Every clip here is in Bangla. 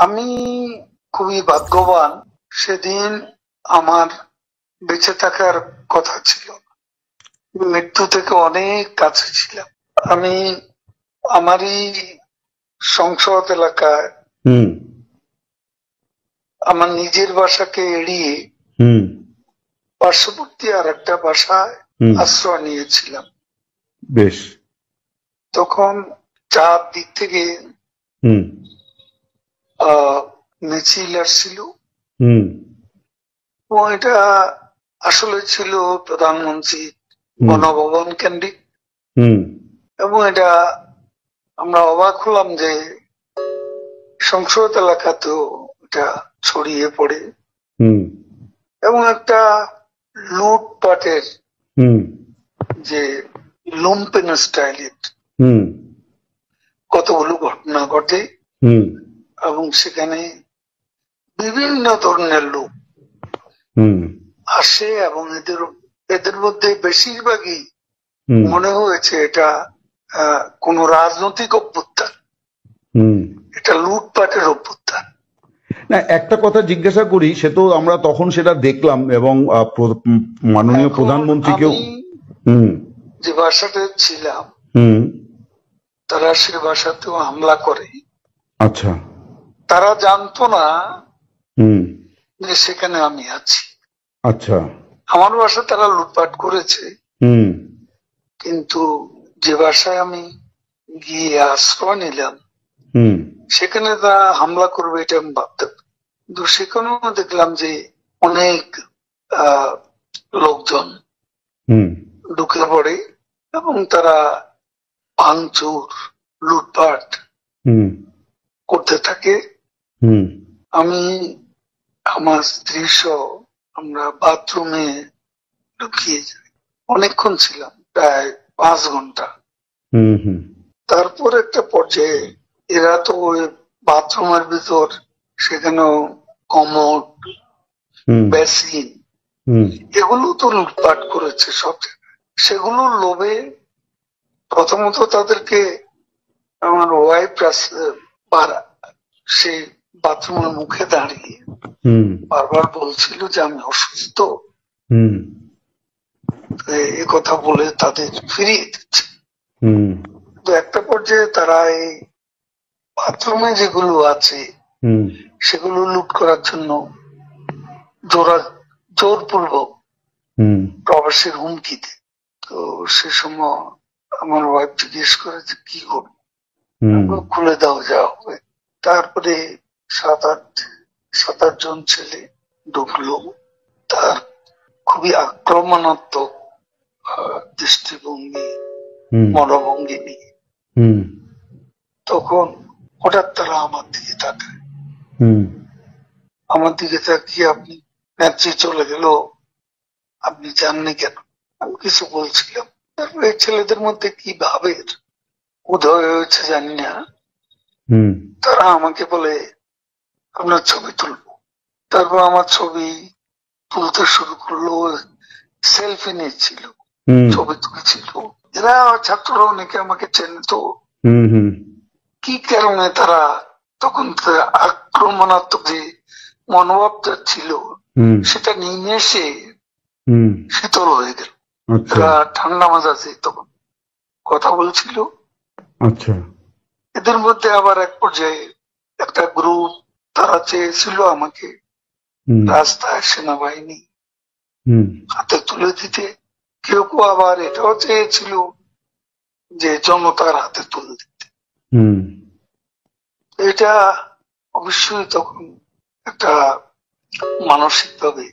আমি খুবই ভাগ্যবান, সেদিন আমার বেঁচে থাকার কথা ছিল, মৃত্যু থেকে অনেক কাছে ছিলাম। আমি আমারই সংসদ এলাকায় আমার নিজের বাসাকে এড়িয়ে পার্শ্ববর্তী আর একটা বাসায় আশ্রয় নিয়েছিলাম। বেশ। তখন চার দিক থেকে মিছিল আসছিল এবং এটা আসলে ছিল প্রধানমন্ত্রী গণভবন কেন্দ্রিক, এবং এটা আমরা অবাক হলাম যে সংসদ এলাকাতেও এটা ছড়িয়ে পড়ে এবং একটা লুটপাটের যে লুম্পেন স্টাইলের কতগুলো ঘটনা ঘটে এবং সেখানে বিভিন্ন ধরনের লোক আসে এবং এদের মধ্যে বেশিরভাগই মনে হয়েছে এটা কোন রাজনৈতিক অভ্যুত্থান, এটা লুটপাটের অভ্যুত্থান। না, একটা কথা জিজ্ঞাসা করি, সে তো আমরা তখন সেটা দেখলাম এবং মাননীয় প্রধানমন্ত্রীকেও যে বাসাতে ছিলাম তারা সে বাসাতেও হামলা করে। আচ্ছা। তারা জানতো না যে সেখানে আমি আছি। আচ্ছা। আমার বাসা তারা লুটপাট করেছে, কিন্তু যে বাসায় আমি গিয়ে আশ্রয় নিলাম সেখানে তারা হামলা করবে এটা আমি ভাবতে, কিন্তু সেখানেও দেখলাম যে অনেক লোকজন ঢুকে পড়ে এবং তারা ভাঙচুর লুটপাট করতে থাকে। আমি আমার স্ত্রী সহ আমরা বাথরুমে ঢুকিয়ে যাই, অনেকক্ষণ ছিলাম, প্রায় 5 ঘন্টা। তারপর একটা পর্যায়ে এরা তো ওই বাথরুমের ভিতর সেখানেও কমোড, বেসিন এগুলো তো লুটপাট করেছে সব জায়গায়। সেগুলোর লোভে প্রথমত তাদেরকে আমার ওয়াইফ সেই বাথরুমের মুখে দাঁড়িয়ে বারবার বলছিল যে আমি অসুস্থ, এ কথা বলে তাদের ফিরিয়ে দিচ্ছে। তো একটা পর্যায়ে তারা এই বাথরুমে যেগুলো আছে সেগুলো লুট করার জন্য জোরপূর্বক প্রবাসের হুমকি দেয়। তো সে সময় আমার ওয়াইফ জিজ্ঞেস করে যে কি করবো, খুলে দাও যা হবে। তারপরে 7-8 জন ছেলে ঢুকলো, তার খুবই আক্রমণাত্মক দৃষ্টিভঙ্গি মনোভঙ্গি নিয়ে। তখন হঠাৎ তারা আমার দিকে তাকায়, আমার দিকে তাকিয়ে আপনি নেত্রী চলে গেল, আপনি জাননি কেন? আমি কিছু বলছিলাম। তারপর এই ছেলেদের মধ্যে কি ভাবের উদয় হয়েছে জানি না, তারা আমাকে বলে আপনার ছবি তুলবো। তারপর আমার ছবি তুলতে শুরু করলো, সেলফি নিচ্ছিল, ছবি তুলেছিল। এরা ছাত্ররা অনেকে আমাকে চেনত, কি কারণে তারা তখন আক্রমণাত্মক যে মনোভাবটা ছিল সেটা নিয়ে এসে শীতল হয়ে গেল। তারা ঠান্ডা মাজাজে তখন কথা বলছিল। আচ্ছা। এদের মধ্যে আবার এক পর্যায়ে একটা গ্রুপ তারা চেয়েছিল আমাকে রাস্তায় সেনাবাহিনী হাতে তুলে দিতে, কেউ কেউ আবার এটাও চেয়েছিল যে জনতার হাতে তুলে দিতে। এটা অবশ্যই তখন একটা মানসিক ভাবে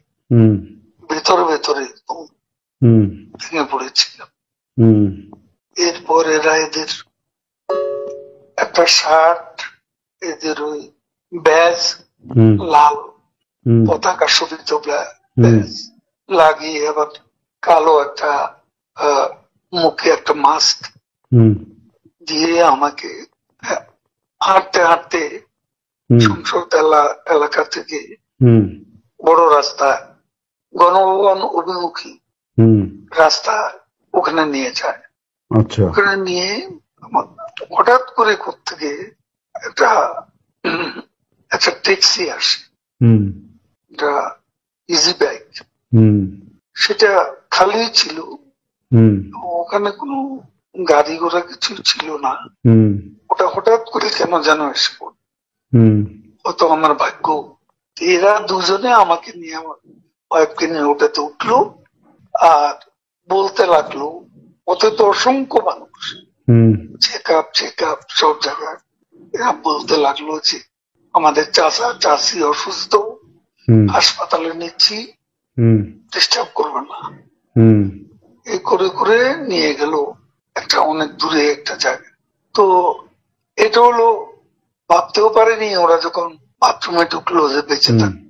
ভেতরে ভেঙে পড়েছিলাম। এরপর এরা এদের একটা শার্ট, এদের ওই ব্যাজ, লাল পতাকা শোভিত ব্যাজ লাগিয়ে আবার কালো একটা মুখে একটা মাস্ক দিয়ে আমাকে হাঁটতে হাঁটতে সংসদ এলাকা থেকে বড় রাস্তা, গণভবন অভিমুখী রাস্তা, ওখানে নিয়ে যায়। ওখানে নিয়ে হঠাৎ করে কোত্থেকে একটা ট্যাক্সি আসে, হুম একটা ইজি বাইক, হুম সেটা খালি ছিল, হুম ওখানে কোনো গাড়ি ঘোড়া কিছু ছিল না। হুম ওটা হঠাৎ করে কেন যেন এসে পড়ল, হুম হয়তো আমার ভাগ্য। এরা দুজনে আমাকে নিয়ে, আমার ওয়াইফকে নিয়ে ওটাতে উঠলো আর বলতে লাগলো, ওতে তো অসংখ্য মানুষ, হুম চেক আপ সব জায়গায়। এরা বলতে লাগলো যে আমাদের চাচা চাচি অসুস্থ, হুম হাসপাতালে নিচ্ছি, হুম ডিস্টার্ব করবে না। হুম এই করে করে নিয়ে গেল একটা অনেক দূরে একটা জায়গায়। তো এটা হলো, ভাবতেও পারেনি ওরা যখন বাথরুমে ঢুকলো যে বেঁচে হুম থাকবে।